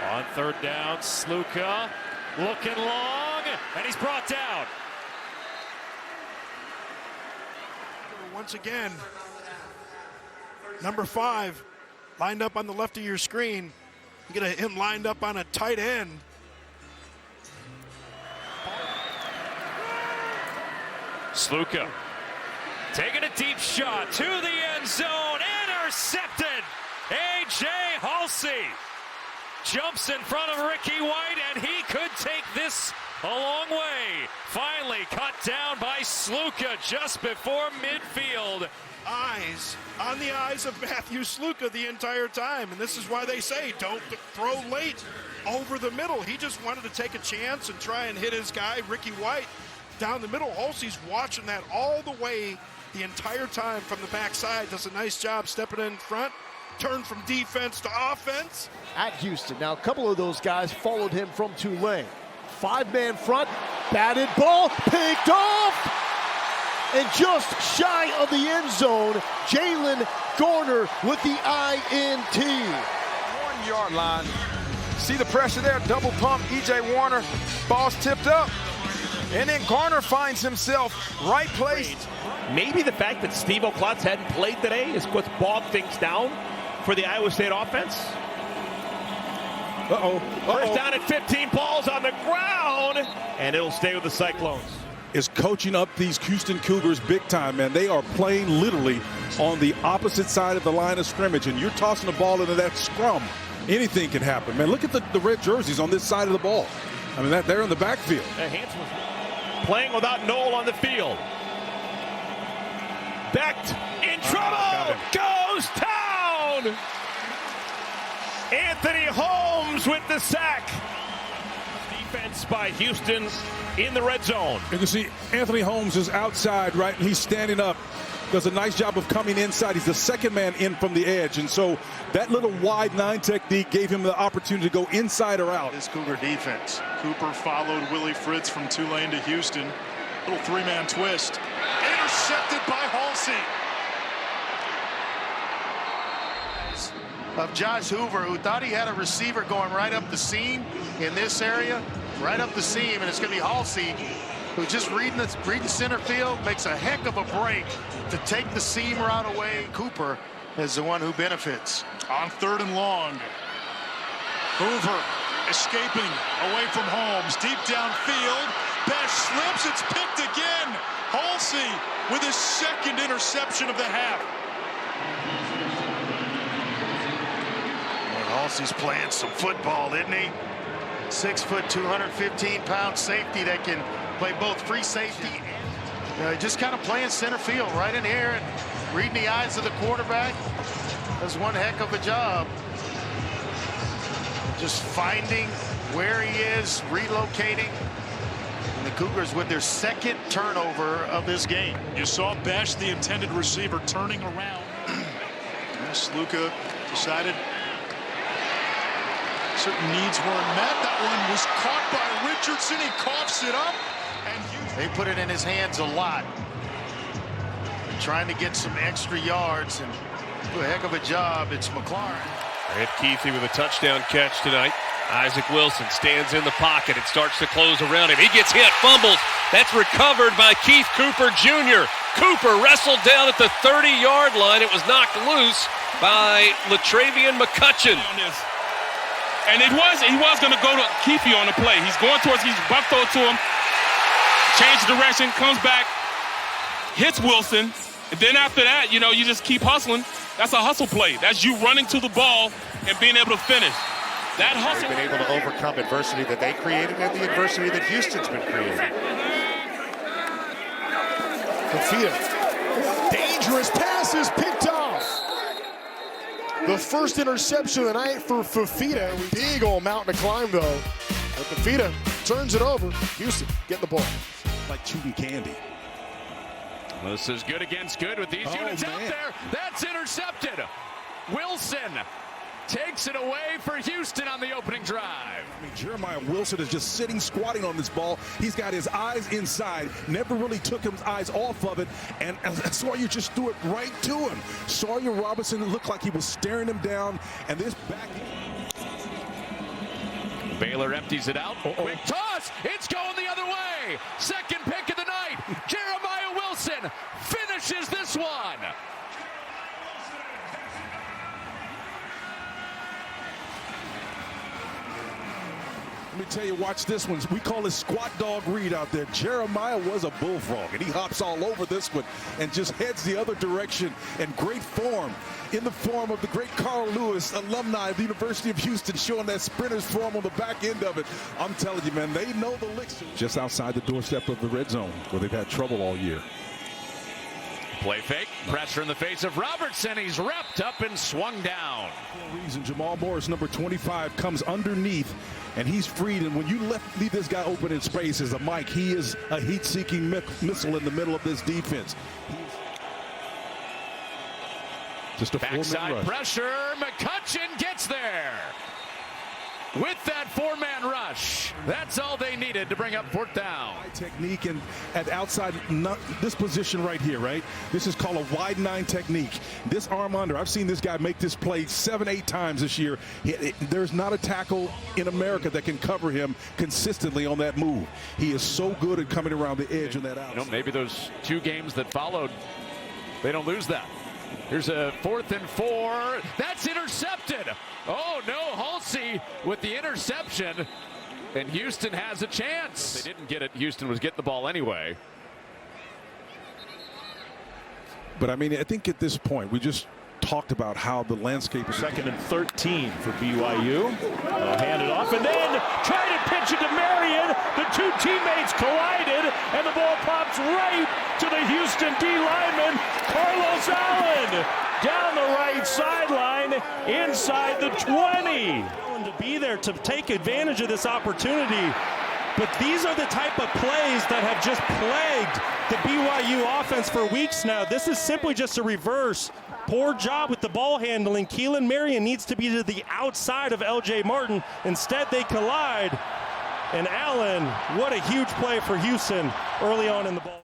On third down, Sluka looking long, and he's brought down. Once again, number 5 lined up on the left of your screen. You get him lined up on a tight end. Sluka taking a deep shot to the end zone, intercepted. A.J. Halsey jumps in front of Ricky White, and he could take this a long way. Finally cut down by Sluka just before midfield. Eyes on the eyes of Matthew Sluka the entire time, and this is why they say don't throw late over the middle. He just wanted to take a chance and try and hit his guy, Ricky White, down the middle. Halsey's watching that all the way the entire time from the backside. Does a nice job stepping in front. Turn from defense to offense. At Houston, now a couple of those guys followed him from Tulane. 5-man front, batted ball, picked off! And just shy of the end zone, Jalen Garner with the INT. 1 yard line. See the pressure there, double pump, E.J. Warner, ball's tipped up. And then Garner finds himself right place. Maybe the fact that Steve O'Klotz hadn't played today is what's bogged things down for the Iowa State offense. First down at 15, balls on the ground, and it'll stay with the Cyclones. Is coaching up these Houston Cougars big time, man. They are playing literally on the opposite side of the line of scrimmage, and you're tossing the ball into that scrum. Anything can happen, man. Look at the red jerseys on this side of the ball. I mean, they're in the backfield. Hanson was playing without Noel on the field. Becht in trouble, goes down. Anthony Holmes with the sack. Defense by Houston in the red zone. You can see Anthony Holmes is outside, right, and he's standing up. Does a nice job of coming inside. He's the second man in from the edge, and so that little wide 9 technique gave him the opportunity to go inside or out. This Cougar defense. Cooper followed Willie Fritz from Tulane to Houston. Little 3-man twist. Intercepted by Halsey. Of Josh Hoover, who thought he had a receiver going right up the seam in this area, right up the seam, and it's going to be Halsey, who just reading center field, makes a heck of a break to take the seam route away. Cooper is the one who benefits. On 3rd and long. Hoover escaping away from Holmes. Deep downfield. Besch slips. It's picked again. Halsey with his 2nd interception of the half. Halsey's playing some football, isn't he? 6 foot, 215-pound safety that can play both free safety and just kind of playing center field right in here and reading the eyes of the quarterback. Does one heck of a job. Just finding where he is, relocating. And the Cougars with their 2nd turnover of this game. You saw Besch, the intended receiver, turning around. Sluka decided certain needs weren't met. That one was caught by Richardson. He coughs it up. And they put it in his hands a lot. Trying to get some extra yards and do a heck of a job. It's McLaurin. Ed Keithy with a touchdown catch tonight. Isaac Wilson stands in the pocket and starts to close around him. He gets hit, fumbles. That's recovered by Keith Cooper Jr. Cooper wrestled down at the 30-yard line. It was knocked loose by Latravian McCutcheon. And he was going to go to Keefe on the play. He's going towards, he's buck throw to him, change direction, comes back, hits Wilson, and then after that, you just keep hustling. That's a hustle play. That's you running to the ball and being able to finish. That hustle. They've been able to overcome adversity that they created and the adversity that Houston's been creating. Fafita. Dangerous passes picked off. The first interception of the night for Fafita. Big old mountain to climb, though. But Fafita turns it over. Houston getting the ball. Like chewing candy. This is good against good with these units out there. That's intercepted. Wilson takes it away for Houston on the opening drive. I mean, Jeremiah Wilson is just sitting, squatting on this ball. He's got his eyes inside, never really took his eyes off of it, and Sawyer just threw it right to him. Sawyer Robinson looked like he was staring him down, and this back Baylor empties it out. Quick toss. It's going the other way. Second pick of the night. Jeremiah Wilson finishes this one. Let me tell you, watch this one. We call it squat dog read out there. Jeremiah was a bullfrog, and he hops all over this one and just heads the other direction in great form, in the form of the great Carl Lewis, alumni of the University of Houston, showing that sprinter's form on the back end of it. I'm telling you, man, they know the licks. Just outside the doorstep of the red zone, where they've had trouble all year. Play fake, pressure in the face of Robertson. He's wrapped up and swung down. For a reason, Jamal Morris, number 25, comes underneath, and he's freed. And when you leave this guy open in space as a Mike, he is a heat-seeking missile in the middle of this defense. Just a backside rush. Pressure. McCutcheon gets there with that four-man rush. That's all they needed to bring up fourth down. High technique and at outside, this position right here, right? This is called a wide nine technique. This arm under, I've seen this guy make this play 7-8 times this year. There's not a tackle in America that can cover him consistently on that move. He is so good at coming around the edge on that outside. You know, maybe those two games that followed, they don't lose that. Here's a 4th and 4. That's intercepted. Oh, no, Halsey with the interception. And Houston has a chance. They didn't get it. Houston was getting the ball anyway. But, I mean, I think at this point, we just talked about how the landscape is. 2nd and 13 for BYU. Hand it off and then try to pitch it to Marion. The two teammates collided and the ball pops right to the Houston D lineman, Carlos Allen. Down the right sideline, inside the 20. To be there to take advantage of this opportunity. But these are the type of plays that have just plagued the BYU offense for weeks now. This is simply just a reverse. Poor job with the ball handling. Keelan Marion needs to be to the outside of LJ Martin. Instead, they collide. And Allen, what a huge play for Houston early on in the ball.